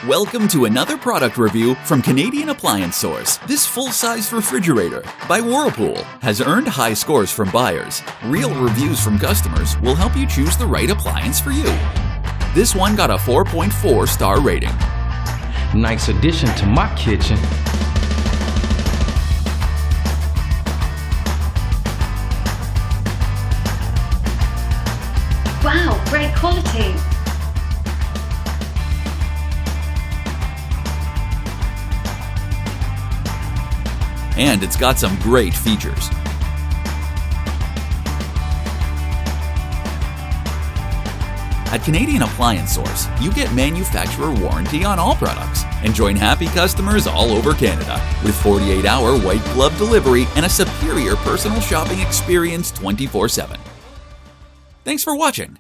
Welcome to another product review from Canadian Appliance Source. This full-size refrigerator by Whirlpool has earned high scores from buyers. Real reviews from customers will help you choose the right appliance for you. This one got a 4.4-star rating. Nice addition to my kitchen. Wow, great quality. And it's got some great features. At Canadian Appliance Source, you get manufacturer warranty on all products and join happy customers all over Canada with 48-hour white glove delivery and a superior personal shopping experience 24/7. Thanks for watching.